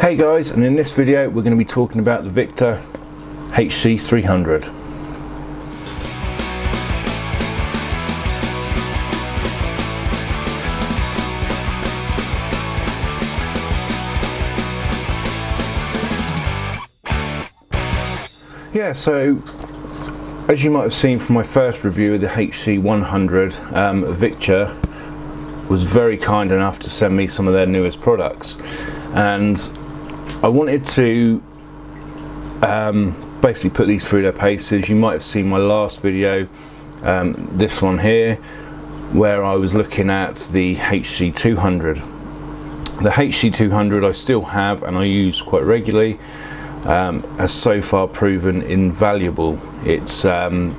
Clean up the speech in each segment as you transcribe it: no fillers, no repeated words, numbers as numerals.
Hey guys, and in this video we're going to be talking about the Victure HC300. Yeah, so as you might have seen from my first review of the HC100, Victure was very kind enough to send me some of their newest products, and I wanted to basically put these through their paces. You might have seen my last video, this one here, where I was looking at the HC200. The HC200 I still have and I use quite regularly. Has so far proven invaluable. It's the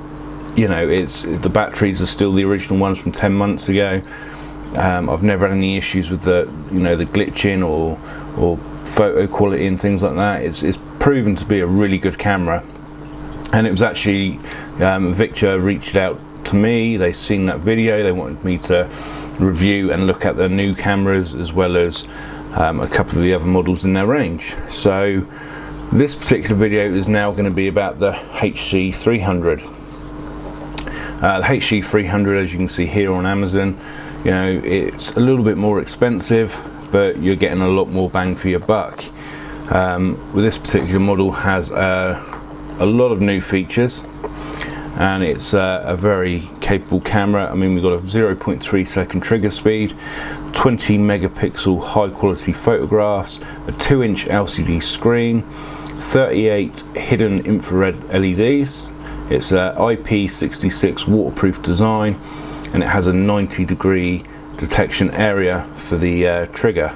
batteries are still the original ones from 10 months ago. I've never had any issues with the the glitching or photo quality and things like that. It's proven to be a really good camera, and it was actually Victure reached out to me. They've seen that video, they wanted me to review and look at their new cameras as well as a couple of the other models in their range. So this particular video is now going to be about the HC300. The HC300, as you can see here on Amazon, it's a little bit more expensive, but you're getting a lot more bang for your buck. With this particular model has a lot of new features, and it's a very capable camera. I mean, we've got a 0.3 second trigger speed, 20 megapixel high quality photographs, a 2-inch LCD screen, 38 hidden infrared LEDs. It's a IP66 waterproof design, and it has a 90-degree detection area for the trigger.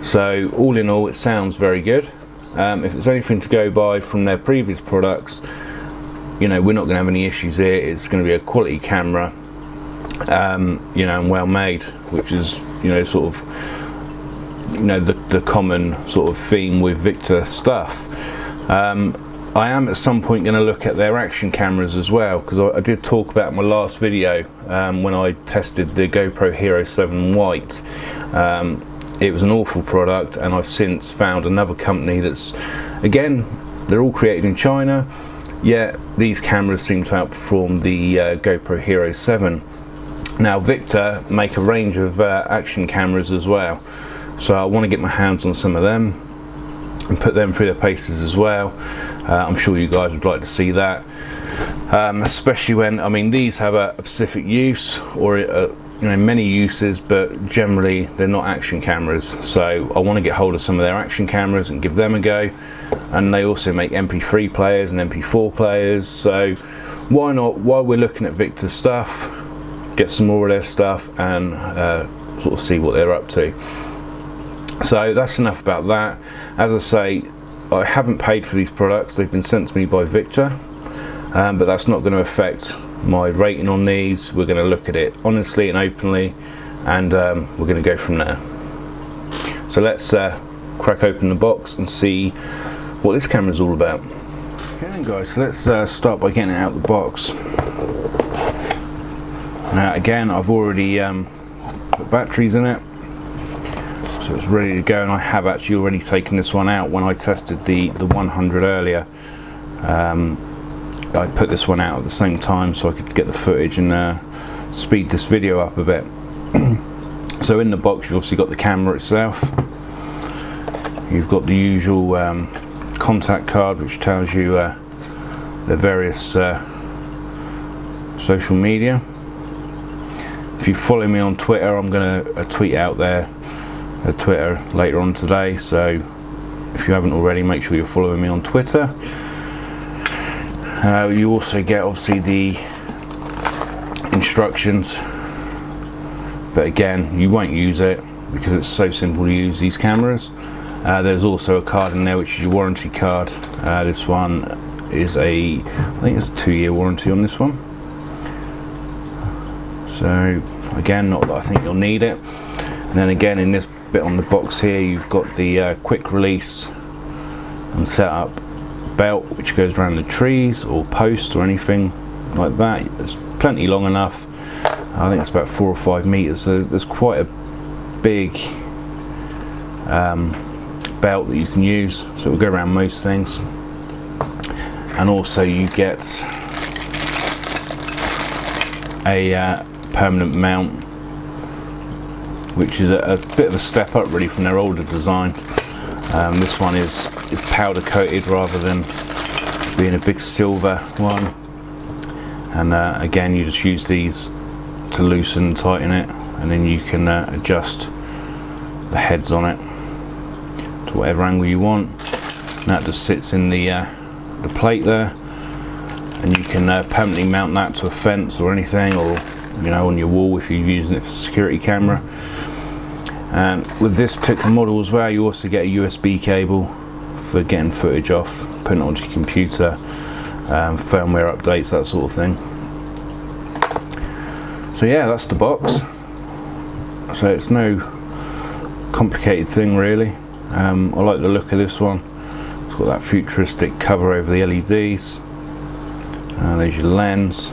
So all in all, it sounds very good. If it's anything to go by from their previous products, we're not going to have any issues here. It's going to be a quality camera, and well made, which is sort of the common sort of theme with Victure stuff. I am at some point going to look at their action cameras as well, because I did talk about in my last video when I tested the GoPro Hero 7 White. It was an awful product, and I've since found another company that's, again, they're all created in China, yet these cameras seem to outperform the GoPro Hero 7. Now Victure make a range of action cameras as well, so I want to get my hands on some of them and put them through their paces as well. I'm sure you guys would like to see that, especially when, these have a specific use, or many uses, but generally they're not action cameras. So I want to get hold of some of their action cameras and give them a go. And they also make MP3 players and MP4 players, so why not, while we're looking at Victure stuff, get some more of their stuff and sort of see what they're up to. So that's enough about that. As I say, I haven't paid for these products, they've been sent to me by Victure, but that's not going to affect my rating on these. We're going to look at it honestly and openly, and we're going to go from there. So let's crack open the box and see what this camera is all about. Okay then guys, so let's start by getting it out of the box. Now again, I've already put batteries in it, so it's ready to go, and I have actually already taken this one out when I tested the 100 earlier. I put this one out at the same time so I could get the footage and speed this video up a bit. So in the box you've obviously got the camera itself, you've got the usual contact card which tells you the various social media. If you follow me on Twitter, I'm going to tweet out there Twitter later on today, so if you haven't already, make sure you're following me on Twitter. You also get obviously the instructions, but again, you won't use it because it's so simple to use these cameras. There's also a card in there which is your warranty card. This one is I think it's a 2-year warranty on this one. So again, not that I think you'll need it. And then again, in this bit on the box here, you've got the quick release and setup belt which goes around the trees or posts or anything like that. It's plenty long enough. I think it's about 4 or 5 meters, so there's quite a big belt that you can use, so it will go around most things. And also you get a permanent mount, which is a bit of a step up really from their older designs. This one is powder coated rather than being a big silver one, and again you just use these to loosen and tighten it, and then you can adjust the heads on it to whatever angle you want. And that just sits in the plate there, and you can permanently mount that to a fence or anything, or you know, on your wall if you're using it for security camera. And with this particular model as well, you also get a USB cable for getting footage off, putting it onto your computer, firmware updates, that sort of thing. So yeah, that's the box. So it's no complicated thing really. I like the look of this one. It's got that futuristic cover over the LEDs. There's your lens.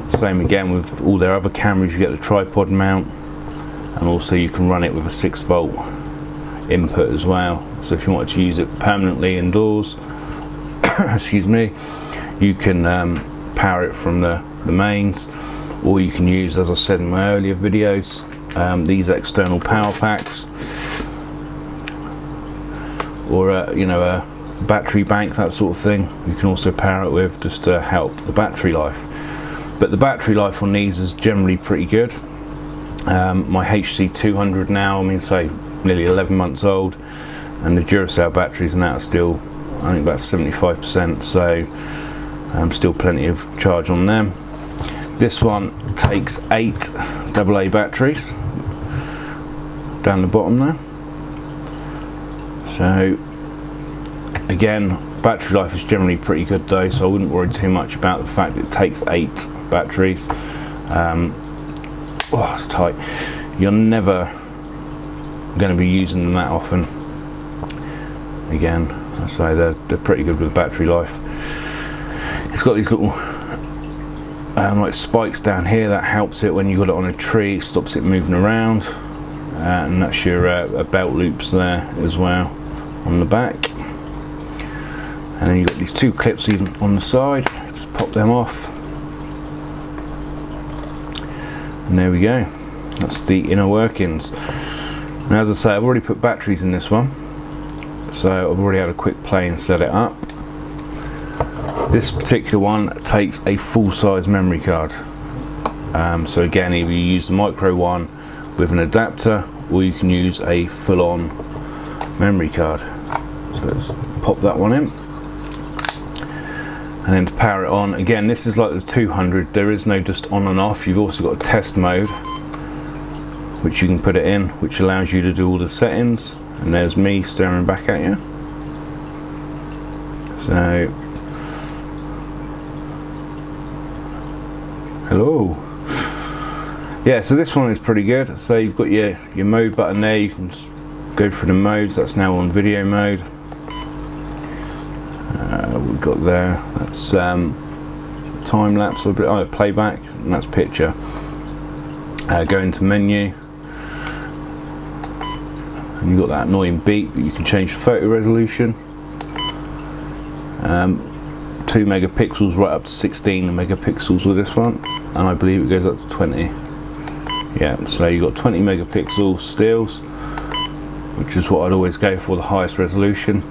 Same again with all their other cameras, you get the tripod mount, and also you can run it with a 6-volt input as well. So if you wanted to use it permanently indoors, excuse me, you can power it from the mains, or you can use, as I said in my earlier videos, these external power packs, or you know, a battery bank, that sort of thing. You can also power it with, just to help the battery life. But the battery life on these is generally pretty good. My HC300 now, I mean, say nearly 11 months old, and the Duracell batteries now are still, I think, about 75%, so still plenty of charge on them. This one takes 8 AA batteries down the bottom there. So again, battery life is generally pretty good though, so I wouldn't worry too much about the fact that it takes 8 batteries. Oh, it's tight. You're never going to be using them that often. Again, I say they're pretty good with battery life. It's got these little like spikes down here that helps it when you got it on a tree, stops it moving around, and that's your belt loops there as well on the back. And then you've got these 2 clips even on the side, just pop them off. And there we go, that's the inner workings. Now, as I say, I've already put batteries in this one, so I've already had a quick play and set it up. This particular one takes a full-size memory card. So again, either you use the micro one with an adapter, or you can use a full-on memory card. So let's pop that one in. And then to power it on, again, this is like the 200, there is no just on and off. You've also got a test mode, which you can put it in, which allows you to do all the settings. And there's me staring back at you. So, hello. Yeah, so this one is pretty good. So you've got your mode button there, you can just go through the modes. That's now on video mode. We've got there, that's time lapse, or playback, and that's picture. Go into menu, and you've got that annoying beep, but you can change the photo resolution. 2 megapixels right up to 16 megapixels with this one, and I believe it goes up to 20. Yeah, so you've got 20 megapixel stills, which is what I'd always go for, the highest resolution.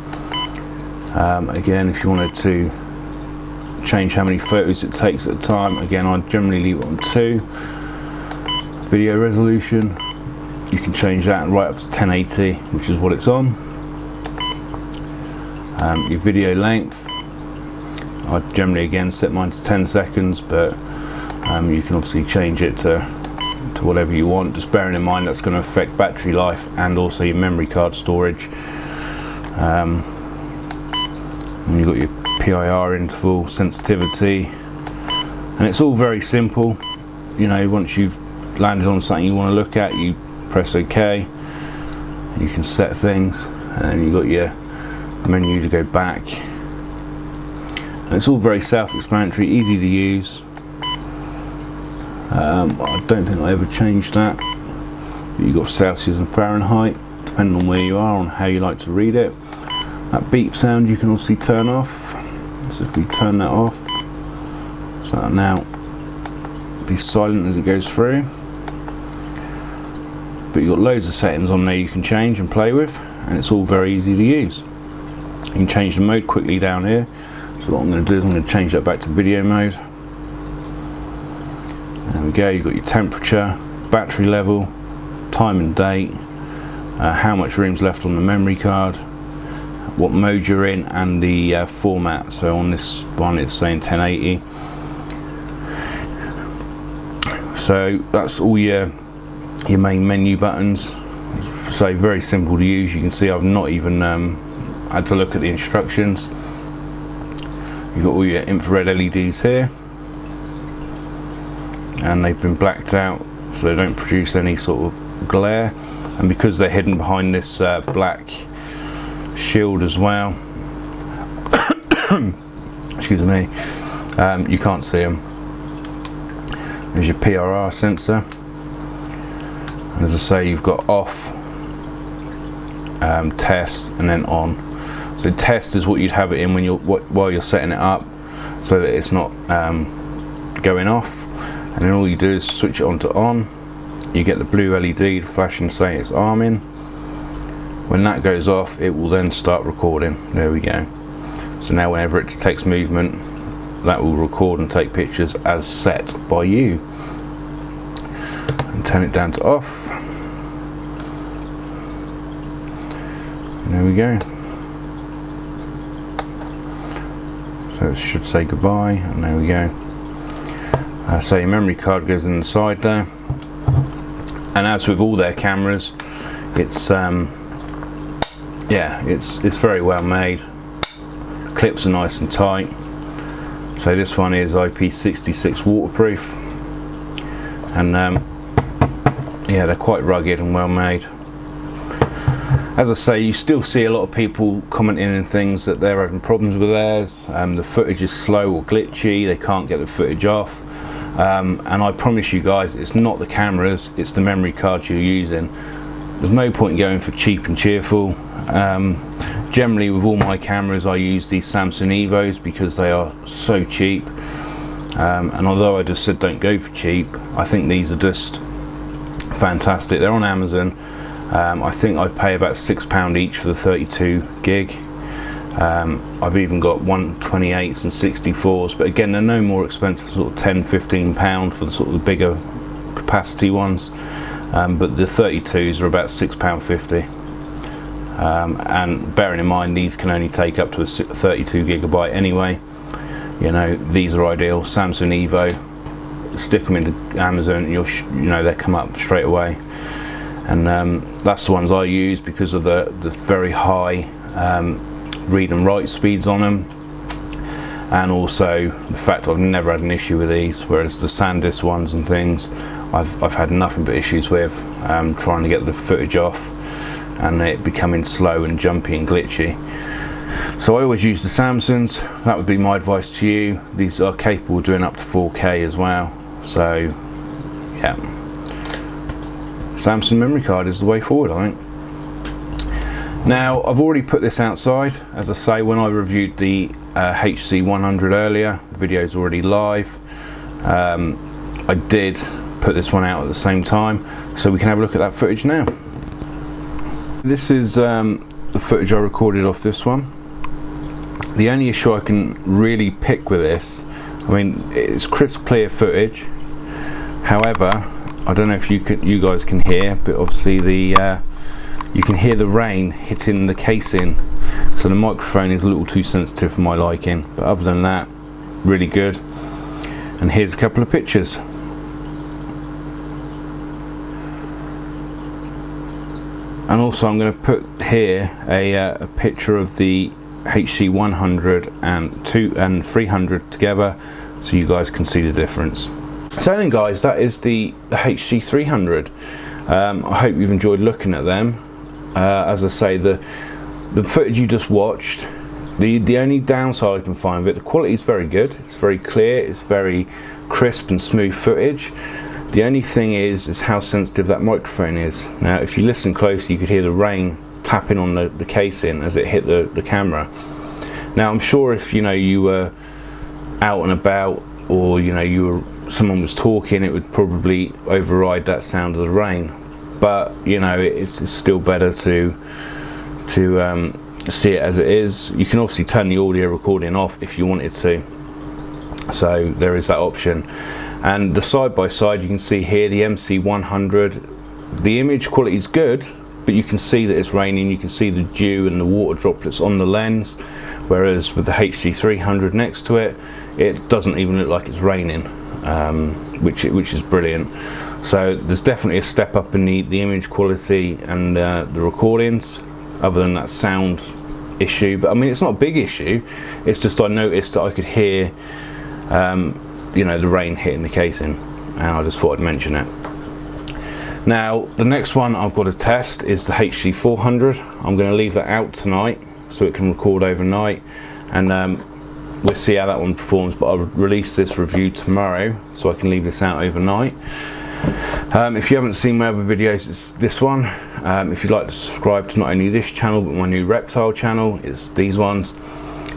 Again, if you wanted to change how many photos it takes at a time, again, I'd generally leave it on 2. Video resolution, you can change that right up to 1080, which is what it's on. Your video length, I'd generally again set mine to 10 seconds, but you can obviously change it to whatever you want, just bearing in mind that's going to affect battery life and also your memory card storage. And you've got your PIR interval, sensitivity, and it's all very simple. You know, once you've landed on something you want to look at, you press OK, you can set things, and you've got your menu to go back. And it's all very self-explanatory, easy to use. I don't think I ever changed that. You've got Celsius and Fahrenheit to depending on where you are, on how you like to read it. That beep sound you can also turn off. So if we turn that off, so that'll now be silent as it goes through. But you've got loads of settings on there you can change and play with, and it's all very easy to use. You can change the mode quickly down here. So what I'm going to do is I'm going to change that back to video mode. There we go, you've got your temperature, battery level, time and date, how much room's left on the memory card, what mode you're in, and the format. So on this one it's saying 1080. So that's all your main menu buttons. So very simple to use. You can see I've not even had to look at the instructions. You've got all your infrared LEDs here, and they've been blacked out so they don't produce any sort of glare, and because they're hidden behind this black shield as well, excuse me, you can't see them. There's your PRR sensor, and as I say, you've got off, test, and then on. So test is what you'd have it in when while you're setting it up, so that it's not going off. And then all you do is switch it on to on. You get the blue LED flashing saying it's arming. When that goes off, it will then start recording. There we go. So now whenever it detects movement, that will record and take pictures as set by you. And turn it down to off. And there we go. So it should say goodbye, and there we go. So your memory card goes in the side there, and as with all their cameras, it's yeah, it's very well made. Clips are nice and tight. So this one is IP66 waterproof, and yeah, they're quite rugged and well made. As I say, you still see a lot of people commenting in things that they're having problems with theirs. The footage is slow or glitchy, they can't get the footage off. And I promise you guys, it's not the cameras, it's the memory cards you're using. There's no point going for cheap and cheerful. Generally with all my cameras I use these Samsung Evos because they are so cheap. And although I just said don't go for cheap, I think these are just fantastic. They're on Amazon. I think I pay about £6 each for the 32 gig. I've even got 128s and 64s, but again they're no more expensive, sort of £10–15 for the sort of the bigger capacity ones. But the 32s are about £6.50. And bearing in mind these can only take up to a 32 gigabyte anyway. You know, these are ideal. Samsung Evo, stick them into Amazon, you know, they come up straight away. And that's the ones I use because of the very high read and write speeds on them, and also the fact I've never had an issue with these, whereas the SanDisk ones and things I've had nothing but issues with, trying to get the footage off and it becoming slow and jumpy and glitchy. So I always use the Samsungs. That would be my advice to you. These are capable of doing up to 4K as well, so yeah, Samsung memory card is the way forward, I think. Now I've already put this outside. As I say, when I reviewed the HC300 earlier, the video is already live. I did put this one out at the same time, so we can have a look at that footage now. This is the footage I recorded off this one. The only issue I can really pick with this, I mean, it's crisp clear footage. However, I don't know if you guys can hear, but obviously you can hear the rain hitting the casing, so the microphone is a little too sensitive for my liking, but other than that, really good. And here's a couple of pictures. And also I'm going to put here a picture of the HC100 and 300 together, so you guys can see the difference. So then guys, that is the HC300. I hope you've enjoyed looking at them. As I say, the footage you just watched, the only downside I can find of it, the quality is very good, it's very clear, it's very crisp and smooth footage. The only thing is how sensitive that microphone is. Now if you listen closely, you could hear the rain tapping on the casing as it hit the camera. Now I'm sure if you were out and about, or someone was talking, it would probably override that sound of the rain. But it's still better to see it as it is. You can obviously turn the audio recording off if you wanted to, so there is that option. And the side by side, you can see here the MC100, the image quality is good, but you can see that it's raining. You can see the dew and the water droplets on the lens, whereas with the HC300 next to it, it doesn't even look like it's raining, which is brilliant. So there's definitely a step up in the image quality and the recordings, other than that sound issue. But I mean, it's not a big issue, it's just I noticed that I could hear the rain hitting the casing, and I just thought I'd mention it. Now the next one I've got to test is the HC400. I'm going to leave that out tonight so it can record overnight, and we'll see how that one performs. But I'll release this review tomorrow, so I can leave this out overnight. If you haven't seen my other videos, it's this one. If you'd like to subscribe to not only this channel but my new Reptile channel, it's these ones.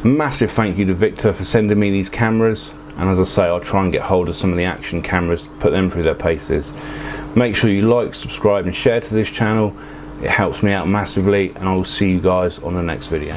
Massive thank you to Victor for sending me these cameras, and as I say, I'll try and get hold of some of the action cameras to put them through their paces. Make sure you like, subscribe and share to this channel. It helps me out massively, and I will see you guys on the next video.